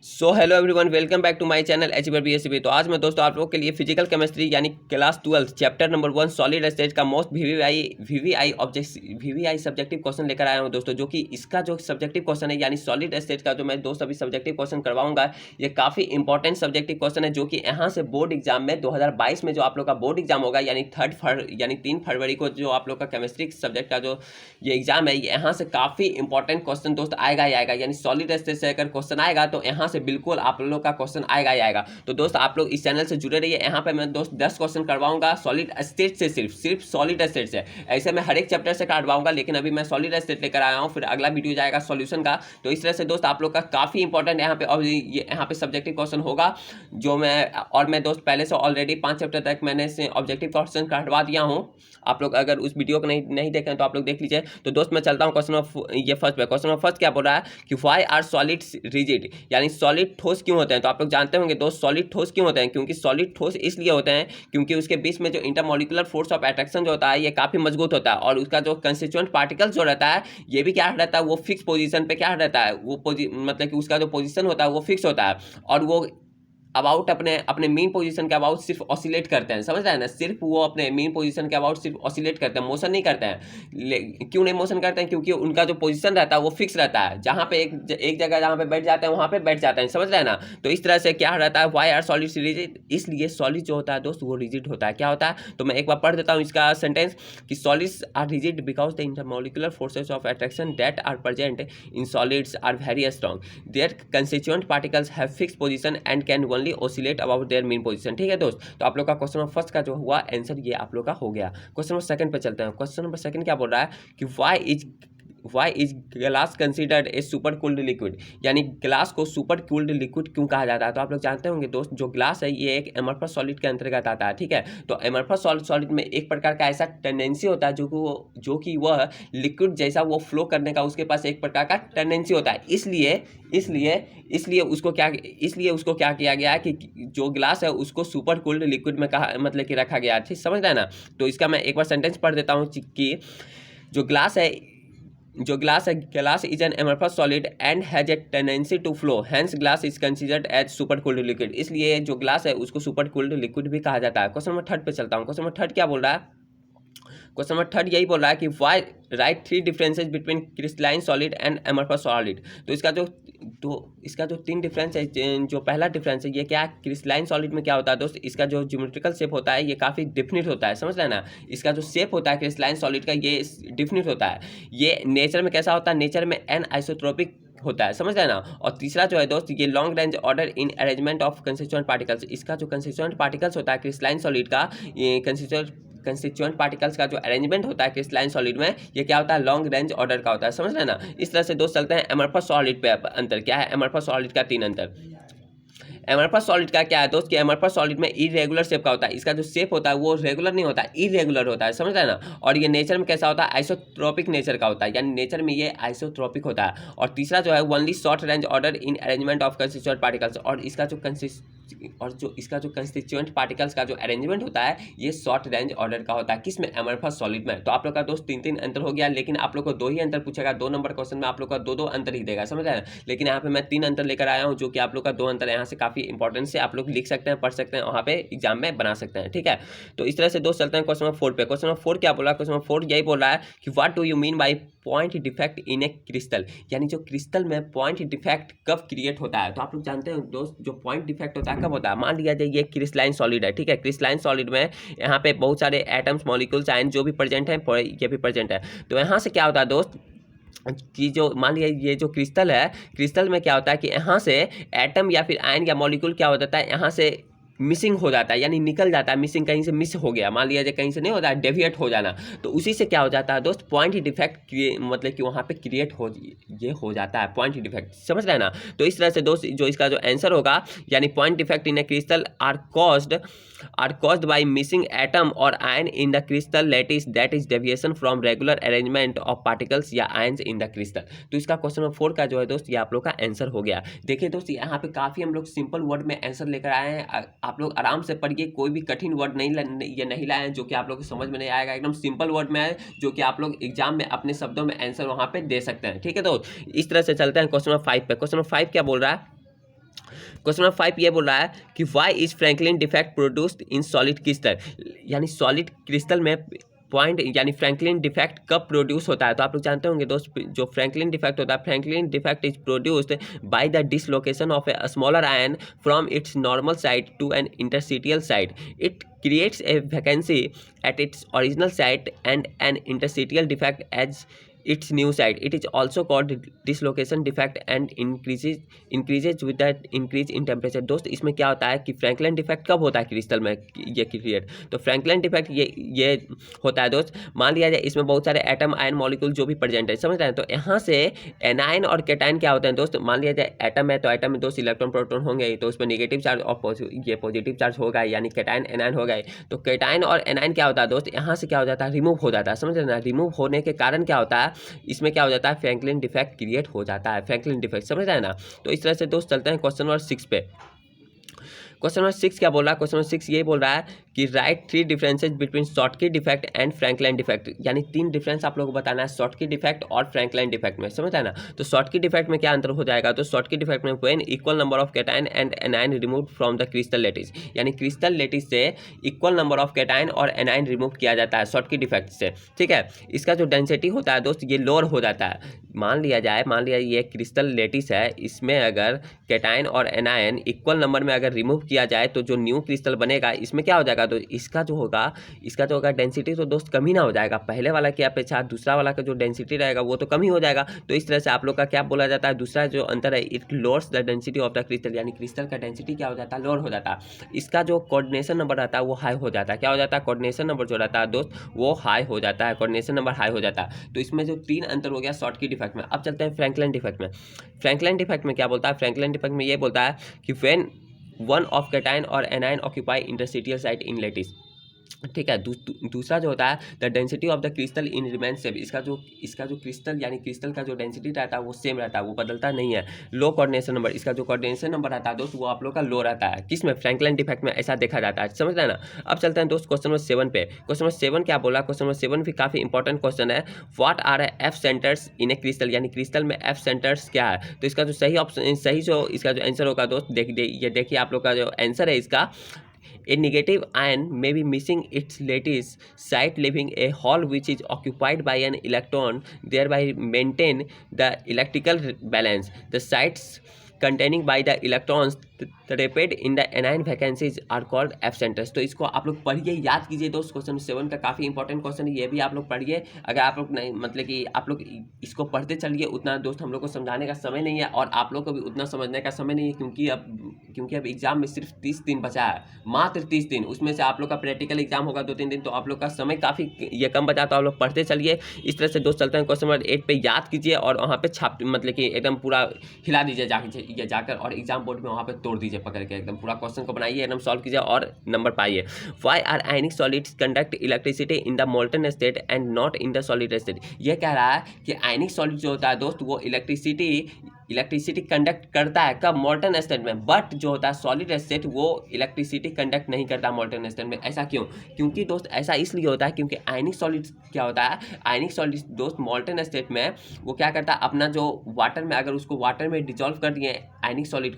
So hello everyone, welcome back to my channel एचबर BSc. तो आज मैं दोस्तों आप लोगों के लिए फिजिकल केमिस्ट्री यानी class 12 chapter number 1 solid state का मोस्ट वीवीआई सब्जेक्टिव क्वेश्चन लेकर आया हूं दोस्तों। जो कि इसका जो सब्जेक्टिव क्वेश्चन है यानी सॉलिड स्टेट का जो मैं दोस्त अभी सब्जेक्टिव क्वेश्चन करवाऊंगा, ये काफ़ी इंपॉर्टेंट सब्जेक्टिव क्वेश्चन है। जो कि यहाँ से बोर्ड एग्जाम में 2022 में जो आप लोग का बोर्ड एग्जाम होगा यानी 3 फरवरी को जो आप लोग का केमिस्ट्री सब्जेक्ट का जो ये एग्जाम है, यहाँ से काफ़ी इंपॉर्टेंट क्वेश्चन दोस्त आएगा ही आएगा। यानी सॉलिड स्टेट से अगर क्वेश्चन आएगा तो यहाँ से बिल्कुल आप लोगों का क्वेश्चन आएगा ही आएगा। तो दोस्त आप लोग इस चैनल से जुड़े रहिए। यहाँ पे मैं दोस्त 10 क्वेश्चन करवाऊंगा सॉलिड स्टेट से, सिर्फ सॉलिड स्टेट से। ऐसे मैं हर एक चैप्टर से करवाऊंगा, लेकिन अभी मैं सॉलिड स्टेट लेकर आया हूँ। फिर अगला वीडियो जाएगा सॉल्यूशन का। तो इस तरह से दोस्त आप लोग का काफ़ी इंपॉर्टेंट यहाँ पे और यहाँ पे सब्जेक्टिव क्वेश्चन होगा जो मैं दोस्त पहले से ऑलरेडी 5 चैप्टर तक मैंने ऑब्जेक्टिव क्वेश्चन करवा दिया हूँ। आप लोग अगर उस वीडियो को नहीं देखें तो आप लोग देख लीजिए। तो दोस्त मैं चलता हूँ क्वेश्चन फर्स्ट क्या बोल रहा है कि व्हाई आर सॉलिड रिजिड, यानी सॉलिड ठोस क्यों होते हैं। तो आप लोग जानते होंगे दोस्त सॉलिड ठोस क्यों होते हैं, क्योंकि सॉलिड ठोस इसलिए होते हैं क्योंकि उसके बीच में जो इंटरमॉलिक्यूलर फोर्स ऑफ अट्रैक्शन जो होता है ये काफ़ी मजबूत होता है। और उसका जो कंस्टिट्यूएंट पार्टिकल्स जो रहता है ये भी क्या रहता है, वो फिक्स पोजीशन पे क्या रहता है, वो मतलब कि उसका जो पोजीशन होता है वो फिक्स होता है। और वो अबाउट अपने मेन पोजीशन के अबाउट सिर्फ ऑसिलेट करते हैं, समझ रहे हैं ना। सिर्फ वो अपने मेन पोजीशन के अबाउट सिर्फ ऑसिलेट करते हैं, मोशन नहीं करते हैं। क्यों नहीं मोशन करते हैं, क्योंकि उनका जो पोजीशन रहता है वो फिक्स रहता है। जहाँ पे एक जगह जहाँ पे बैठ जाते हैं वहाँ पे बैठ जाते हैं, समझ रहे हैं ना। तो इस तरह से क्या रहता है, वाई आर सॉलिड रिजिड, इसलिए सॉलिड जो होता है दोस्त वो रिजिड होता है। क्या होता है, तो मैं एक बार पढ़ देता हूँ इसका सेंटेंस कि solids are rigid because the intermolecular forces of attraction that are present in solids are very strong. Their constituent particles have fix position and can only oscillate about their mean position. ठीक है दोस्त। तो आप लोग का question number first का जो हुआ आंसर ये आप लोग का हो गया। क्वेश्चन नंबर सेकंड पे चलते हैं। क्वेश्चन नंबर सेकंड क्या बोल रहा है कि why is glass considered a super cooled liquid, यानी ग्लास को सुपर कूल्ड लिक्विड क्यों कहा जाता है। तो आप लोग जानते होंगे दोस्त जो ग्लास है ये एक एमरफस सॉलिड के अंतर्गत आता है। ठीक है, तो एमरफस सॉलिड में एक प्रकार का ऐसा टेंडेंसी होता है जो कि वह लिक्विड जैसा वो फ्लो करने का उसके पास एक प्रकार का टेंडेंसी होता है। इसलिए उसको क्या किया गया है कि जो ग्लास है उसको सुपर कूल्ड लिक्विड में कहा मतलब कि रखा गया है। ठीक समझ रहे हैं ना। तो इसका मैं एक बार सेंटेंस पढ़ देता हूँ कि जो glass is an amorphous solid and has a tendency to flow, hence glass is considered as super cooled liquid। इसलिए जो ग्लास है उसको सुपर कूल्ड लिक्विड भी कहा जाता है। क्वेश्चन नंबर थर्ड पे चलता हूँ। क्वेश्चन नंबर थर्ड क्या बोल रहा है, क्वेश्चन नंबर थर्ड यही बोल रहा है कि why right 3 differences between crystalline solid and amorphous solid. तो इसका जो 3 डिफरेंस है, जो पहला डिफरेंस है ये क्या है, क्रिस्टलाइन सॉलिड में क्या होता है दोस्त, इसका जो ज्योमेट्रिकल शेप होता है ये काफ़ी डिफिनिट होता है, समझ रहे हैं ना। इसका जो शेप होता है क्रिस्टलाइन सॉलिड का ये डिफिनिट होता है। ये नेचर में कैसा होता है, नेचर में एन आइसोट्रोपिक होता है, समझ रहे हैं ना। और तीसरा जो है दोस्त ये long range order in arrangement of constituent particles. इसका जो कंस्टिट्यूएंट पार्टिकल्स होता है क्रिस्टलाइन सॉलिड का, ये कंस्टिट्यूएंट पार्टिकल्स का जो अरेंजमेंट होता है क्रिस्टलाइन सॉलिड में ये क्या होता है, लॉन्ग रेंज ऑर्डर का होता है, समझ रहे हैं ना। इस तरह से दोस्त चलते हैं एमरफस सॉलिड पे। अंतर क्या है, एमरफस सॉलिड का 3 अंतर। एमरफस सॉलिड का क्या है दोस्त कि एमरफस सॉलिड में इरेगुलर शेप का होता है। इसका जो शेप होता है वो रेगुलर नहीं होता है, इरेगुलर होता है, समझ रहे हैं ना। और ये नेचर में कैसा होता है, आइसोट्रोपिक नेचर का होता है, यानी नेचर में ये आइसोट्रोपिक होता है। और तीसरा जो है only short range order in arrangement of constituent particles. और इसका जो कंस्टिट्यूएंट पार्टिकल्स का जो अरेंजमेंट होता है ये शॉर्ट रेंज ऑर्डर का होता है, किसमें, एमरफस सॉलिड में। तो आप लोग का दोस्त 3 अंतर हो गया, लेकिन आप लोग को 2 ही अंतर पूछेगा। 2 नंबर क्वेश्चन में आप लोग का 2 अंतर ही देगा, समझ रहे हैं। लेकिन यहाँ पे मैं 3 अंतर लेकर आया हूँ, जो कि आप लोग का 2 अंतर यहाँ से काफी इंपॉर्टेंट से आप लोग लिख सकते हैं, पढ़ सकते हैं, वहाँ पे एग्जाम में बना सकते हैं। ठीक है, तो इस तरह से दोस्त चलते हैं क्वेश्चन नंबर 4 पे। क्वेश्चन नंबर 4 क्या बोला, क्वेश्चन नंबर 4 यही बोल रहा है कि what do you mean by point defect in a crystal, यानी जो क्रिस्टल में पॉइंट डिफेक्ट कब क्रिएट होता है। तो आप लोग जानते हैं दोस्त जो पॉइंट डिफेक्ट होता है कब होता है, मान लिया जाए ये क्रिस्टलाइन सॉलिड है। ठीक है, क्रिस्टलाइन सॉलिड में यहाँ पे बहुत सारे एटम्स, मॉलिक्यूल्स, आयन जो भी प्रेजेंट है ये भी प्रेजेंट है। तो यहाँ से क्या होता है दोस्त कि जो मान लिया ये जो क्रिस्टल है, क्रिस्टल में क्या होता है कि यहाँ से एटम या फिर आयन या मॉलिक्यूल क्या हो जाता है, यहाँ से मिसिंग हो जाता है, यानी निकल जाता है। मिसिंग कहीं से मिस हो गया, मान लिया जाए कहीं से नहीं होता है, डेविएट हो जाना। तो उसी से क्या हो जाता है दोस्त, पॉइंट डिफेक्ट मतलब कि वहाँ पे क्रिएट हो जाता है पॉइंट डिफेक्ट, समझ रहे हैं ना। तो इस तरह से दोस्त जो इसका जो आंसर होगा, यानी point defect in a crystal are caused by missing atom or ion in the crystal lattice, that is deviation from regular arrangement of particles या आयन्स इन द क्रिस्टल। तो इसका क्वेश्चन नंबर 4 का जो है दोस्त ये आप लोग का आंसर हो गया। देखिए दोस्त यहाँ पे काफ़ी हम लोग सिंपल वर्ड में आंसर लेकर आए हैं। आप लोग आराम से पढ़िए, कोई भी कठिन वर्ड नहीं लाए हैं जो कि आप लोग को समझ में नहीं आएगा। एकदम सिंपल वर्ड में है जो कि आप लोग एग्जाम में अपने शब्दों में आंसर वहाँ पे दे सकते हैं। ठीक है दोस्त, इस तरह से चलते हैं क्वेश्चन नंबर 5 पे। क्वेश्चन नंबर 5 क्या बोल रहा है क्वेश्चन नंबर 5 ये बोल रहा है कि why is Franklin defect produced in solid crystal, यानी सॉलिड क्रिस्टल में पॉइंट यानी फ्रैंकलिन डिफेक्ट कब प्रोड्यूस होता है। तो आप लोग जानते होंगे दोस्त, जो फ्रैंकलिन डिफेक्ट होता है, Franklin defect is produced by the dislocation of a smaller ion from its normal site to an interstitial site. It creates a vacancy at its original site and an interstitial defect as its new site. It is also called dislocation defect and increases with the increase in temperature। दोस्त इसमें क्या होता है कि Franklin defect कब होता है crystal में ये क्रिएट, तो फ्रैंकलिन डिफेक्ट ये होता है दोस्त, मान लिया जाए इसमें बहुत सारे एटम आयन मॉलिक्यूल जो भी प्रेजेंट है, समझ रहे हैं। तो यहाँ से एनायन और कैटायन क्या होते हैं दोस्त, मान लिया जाए एटम है तो एटम में दोस्त इलेक्ट्रॉन प्रोटॉन होंगे, तो उसमें नेगेटिव चार्ज और ये पॉजिटिव चार्ज होगा, यानी कैटायन एनायन हो गए। तो कैटायन और एनायन क्या होता है दोस्त, यहाँ से क्या हो जाता है, रिमूव हो जाता है, समझ रहे ना। रिमूव होने के कारण क्या होता है, इसमें क्या हो जाता है, फ्रैंकलिन डिफेक्ट क्रिएट हो जाता है, फ्रैंकलिन डिफेक्ट, समझ रहे हैं ना। तो इस तरह से दोस्त चलते हैं क्वेश्चन नंबर 6 पे। क्वेश्चन नंबर 6 क्या बोल रहा है, क्वेश्चन नंबर 6 ये बोल रहा है कि right 3 differences between Schottky defect and Franklin defect, यानी 3 डिफरेंस आप लोगों को बताना है शॉर्टकी डिफेक्ट और फ्रैंकलिन डिफेक्ट में, समझ है ना। तो शॉर्टकी डिफेक्ट में क्या अंतर हो जाएगा, तो शॉर्टकी डिफेक्ट में when equal number of cation and anion removed from the crystal lettuce, यानी क्रिस्टल लेटिस से इक्वल नंबर ऑफ कैटायन और एनायन रिमूव किया जाता है शॉर्टकी डिफेक्ट से, ठीक है। इसका जो डेंसिटी होता है दोस्त ये लोअर हो जाता है। मान लिया ये क्रिस्टल लेटिस है, इसमें अगर कैटायन और एनायन इक्वल नंबर में अगर रिमूव किया जाए तो जो न्यू क्रिस्टल बनेगा इसमें क्या हो जाएगा, तो इसका जो होगा डेंसिटी तो दोस्त कम ही ना हो जाएगा, पहले वाला की अपेक्षा दूसरा वाला का जो डेंसिटी रहेगा वो तो कम ही हो जाएगा। तो इस तरह से आप लोग का क्या बोला जाता है, दूसरा जो अंतर है, it lowers the density of the crystal, यानी क्रिस्टल का डेंसिटी क्या हो जाता है, लोअर हो जाता है। इसका जो कोऑर्डिनेशन नंबर रहता है वो हाई हो जाता है, क्या हो जाता है, कोऑर्डिनेशन नंबर जो रहता है दोस्त वो हाई हो जाता है, कोऑर्डिनेशन नंबर हाई हो जाता है। तो इसमें जो 3 अंतर हो गया शॉर्टकी डिफेक्ट में। अब चलते हैं फ्रैंकलिन डिफेक्ट में। फ्रैंकलिन डिफेक्ट में क्या बोलता है, फ्रैंकलिन डिफेक्ट में ये बोलता है कि व्हेन वन ऑफ कैटायन और एनायन ऑक्यूपाई इंटरस्टिशियल साइट इन लेटिस, ठीक है। दूसरा जो होता है the density of the crystal in remain same, इसका जो क्रिस्टल यानी क्रिस्टल का जो डेंसिटी रहता है वो सेम रहता है, वो बदलता नहीं है। लो कोऑर्डिनेशन नंबर, इसका जो कोऑर्डिनेशन नंबर रहता है दोस्त वो आप लोग का लो रहता है, किसमें, फ्रैंकलिन डिफेक्ट में, ऐसा देखा जाता है, समझ रहे हैं ना। अब चलते हैं दोस्त क्वेश्चन नंबर 7 पे। क्वेश्चन नंबर 7 क्या बोला, क्वेश्चन नंबर 7 भी काफी इंपॉर्टेंट क्वेश्चन है। What R F centres in a crystal, यानी क्रिस्टल में एफ सेंटर्स क्या है। तो इसका जो सही ऑप्शन, इसका जो आंसर होगा दोस्त, देखिए आप लोग का जो आंसर है इसका, a negative ion may be missing its lattice site, leaving a hole which is occupied by an electron, thereby maintain the electrical balance. The sites containing by the electrons trapped in the anion vacancies are called F centers। तो इसको आप लोग पढ़िए, याद कीजिए दोस्त, question 7 का काफ़ी इंपॉर्टेंट क्वेश्चन है, ये भी आप लोग पढ़िए। अगर आप लोग नहीं, मतलब कि आप लोग इसको पढ़ते चलिए, उतना दोस्त हम लोग को समझाने का समय नहीं है और आप लोग को भी उतना समझने का समय नहीं है, क्योंकि अब एग्जाम में सिर्फ 30 दिन बचा है, मात्र 30 दिन, उसमें से आप लोग का प्रैक्टिकल एग्जाम होगा 2-3 दिन, तो आप लोग का समय काफ़ी ये कम बचा, तो आप लोग पढ़ते चलिए। इस तरह से दोस्त चलते हैं क्वेश्चन नंबर 8 पे, याद कीजिए और वहाँ पे छाप, मतलब कि एकदम पूरा हिला दीजिए जाकर और एग्जाम बोर्ड में वहाँ पे तोड़ दीजिए पकड़ के, एकदम पूरा क्वेश्चन को बनाइए, एकदम सॉल्व कीजिए और नंबर पाइए। Why are ionic solids conduct electricity in the molten state and not in the solid state. ये कह रहा है कि आयनिक सॉलिड जो होता है दोस्त वो इलेक्ट्रिसिटी कंडक्ट करता है, कब, मोल्टन स्टेट में, बट जो होता है सॉलिड स्टेट वो इलेक्ट्रिसिटी कंडक्ट नहीं करता मोल्टन स्टेट में। ऐसा क्यों, क्योंकि दोस्त ऐसा इसलिए होता है क्योंकि आयनिक सॉलिड क्या होता है, आयनिक सॉलिड दोस्त मोल्टन स्टेट में वो क्या करता है, अपना जो वाटर में, अगर उसको वाटर में डिजोल्व कर दिए आयनिक सॉलिड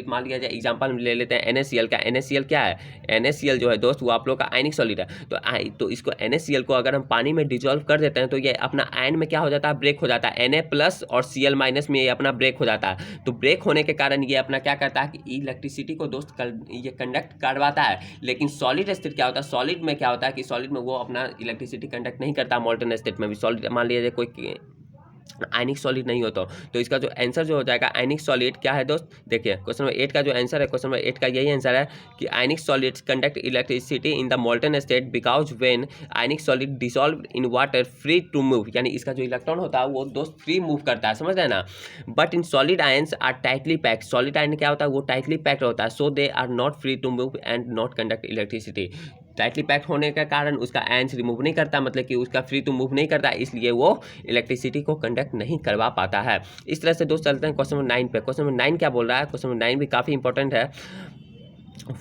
मान लिया जाए, एग्जांपल ले लेते हैं NaCl का। NaCl क्या है, NaCl जो है दोस्त वो आप लोग का आयनिक सॉलिड है। तो इसको NaCl को अगर हम पानी में डिजोल्व कर देते हैं तो ये अपना आयन में क्या हो जाता है, ब्रेक हो जाता है, Na+ और Cl- में ये अपना ब्रेक हो जाता है। तो ब्रेक होने के कारण ये अपना क्या करता है कि इलेक्ट्रिसिटी को दोस्त ये कंडक्ट करवाता है। लेकिन सॉलिड स्टेट क्या होता है, सॉलिड में क्या होता है कि सॉलिड में वो अपना इलेक्ट्रिसिटी कंडक्ट नहीं करता, मोल्टन स्टेट में भी। सॉलिड मान लीजिए कोई आयनिक सॉलिड नहीं होता, तो इसका जो आंसर जो हो जाएगा आयनिक सॉलिड क्या है दोस्त, देखिए क्वेश्चन नंबर 8 का जो आंसर है, क्वेश्चन नंबर 8 का यही आंसर है कि ionic solids conduct electricity in the molten state because when ionic solid dissolve in water free to move, यानी इसका जो इलेक्ट्रॉन होता है वो दोस्त फ्री मूव करता है, समझ रहे हैं ना। But in solid ions are tightly packed, solid ion क्या होता है वो टाइटली पैक्ड होता है, so they are not free to move and not conduct electricity. Tightly packed होने के कारण उसका आयंस रिमूव नहीं करता, मतलब कि उसका फ्री टू मूव नहीं करता, इसलिए वो इलेक्ट्रिसिटी को कंडक्ट नहीं करवा पाता है। इस तरह से दोस्त चलते हैं क्वेश्चन नंबर 9 पे। क्वेश्चन नंबर 9 क्या बोल रहा है, क्वेश्चन नंबर 9 भी काफ़ी इंपॉर्टेंट है।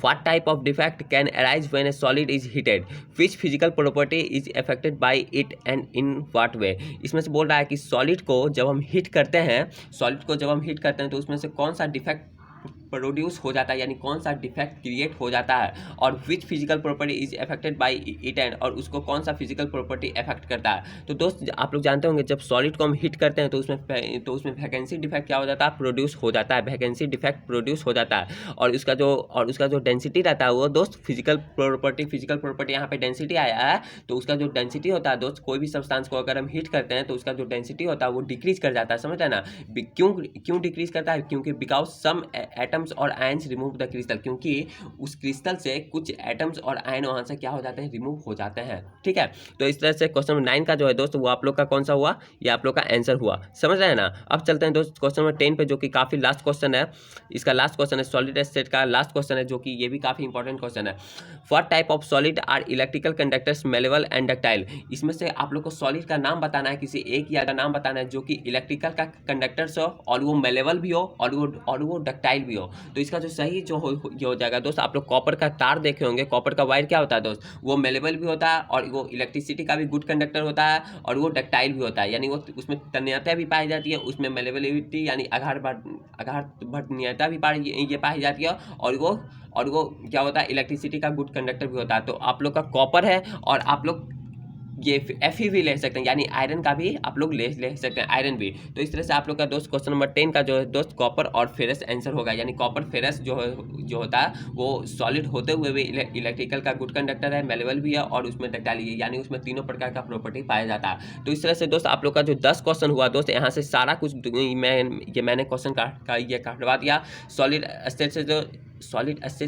What type of defect can arise when a solid is heated? Which physical property is affected by it and in what way? इसमें से बोल रहा है कि सॉलिड को जब हम हीट करते हैं तो उसमें से कौन सा डिफेक्ट प्रोड्यूस हो जाता है, यानी कौन सा डिफेक्ट क्रिएट हो जाता है, और which physical property is affected by it, and और उसको कौन सा फिजिकल प्रॉपर्टी अफेक्ट करता है। तो दोस्त आप लोग जानते होंगे जब सॉलिड को हम हीट करते हैं तो उसमें वैकेंसी डिफेक्ट क्या हो जाता है, प्रोड्यूस हो जाता है, वैकेंसी डिफेक्ट प्रोड्यूस हो जाता है, और उसका जो डेंसिटी रहता है वो दोस्त फिजिकल प्रॉपर्टी यहाँ पे डेंसिटी आया है, तो उसका जो डेंसिटी होता है दोस्त, कोई भी सब्सटेंस को अगर हम हीट करते हैं तो उसका जो डेंसिटी होता है वो डिक्रीज कर जाता है, समझ रहे ना। क्यों डिक्रीज करता है, क्योंकि बिकॉज सम एटम्स और आयंस रिमूव द क्रिस्टल, क्योंकि उस क्रिस्टल से कुछ एटम्स और आयन वहां से क्या हो जाते हैं, रिमूव हो जाते हैं, ठीक है। तो इस तरह से क्वेश्चन नंबर 9 का जो है दोस्त वो आप लोग का कौन सा हुआ, ये आप लोग का आंसर हुआ, समझ रहे हैं ना। अब चलते हैं दोस्त क्वेश्चन नंबर 10 पे, जो कि काफी लास्ट क्वेश्चन है, इसका लास्ट क्वेश्चन है सॉलिड स्टेट का लास्ट क्वेश्चन है, जो कि ये भी काफी इंपॉर्टेंट क्वेश्चन है। What type of solid are electrical conductors malleable and ductile, इसमें से आप लोग को सॉलिड का नाम बताना है, किसी एक या का नाम बताना है जो कि इलेक्ट्रिकल का कंडक्टर्स हो और वो मेलेबल भी हो और वो डक्टाइल भी हो। तो इसका जो सही जो ये हो जाएगा दोस्त, आप लोग कॉपर का तार देखे होंगे, कॉपर का वायर क्या होता है दोस्त, वो मेलेबल भी होता है और वो इलेक्ट्रिसिटी का भी गुड कंडक्टर होता है और वो डक्टाइल भी होता है, यानी वो उसमें तन्यता भी पाई जाती है, उसमें मेलेबिलिटी यानी आघातनीयता भी पाई जाती है, और वो क्या होता है, इलेक्ट्रिसिटी का गुड कंडक्टर भी होता है। तो आप लोग का कॉपर है, और आप लोग ये Fe भी ले सकते हैं, यानी आयरन का भी आप लोग ले सकते हैं, आयरन भी। तो इस तरह से आप लोग का दोस्त क्वेश्चन नंबर 10 का जो है दोस्त कॉपर और फेरस आंसर होगा, यानी कॉपर फेरस जो होता है वो सॉलिड होते हुए भी इलेक्ट्रिकल का गुड कंडक्टर है, मेलेबल भी है और उसमें डक्टाइल है, यानी उसमें तीनों प्रकार का प्रॉपर्टी पाया जाता है। तो इस तरह से दोस्त आप लोग का जो 10 क्वेश्चन हुआ दोस्त, यहाँ से सारा कुछ मैंने क्वेश्चन काटवा दिया सॉलिड स्टेट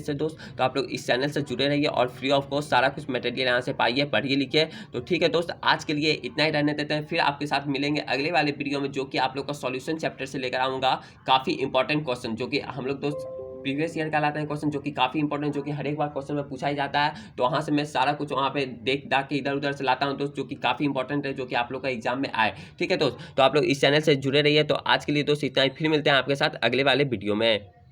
से दोस्त। तो आप लोग इस चैनल से जुड़े रहिए और फ्री ऑफ कॉस्ट सारा कुछ मटेरियल यहाँ से पाइए, पढ़िए लिखिए। तो ठीक है दोस्त, आज के लिए इतना ही रहने देते हैं, फिर आपके साथ मिलेंगे अगले वाले वीडियो में, जो कि आप लोग का सॉल्यूशन चैप्टर से लेकर आऊँगा काफ़ी इंपॉर्टेंट क्वेश्चन, जो कि हम लोग दोस्त प्रीवियस ईयर का लाते हैं क्वेश्चन, जो कि काफ़ी इंपॉर्टेंट, जो कि हर एक बार क्वेश्चन में पूछा ही जाता है। तो वहाँ से मैं सारा कुछ वहाँ पे देख दाख के इधर उधर से लाता हूँ दोस्त, जो कि काफ़ी इंपॉर्टेंट है, जो कि आप लोग का एग्जाम में आए। ठीक है दोस्त, तो आप लोग इस चैनल से जुड़े रहिए। तो आज के लिए दोस्त इतना ही, फिर मिलते हैं आपके साथ अगले वाले वीडियो में।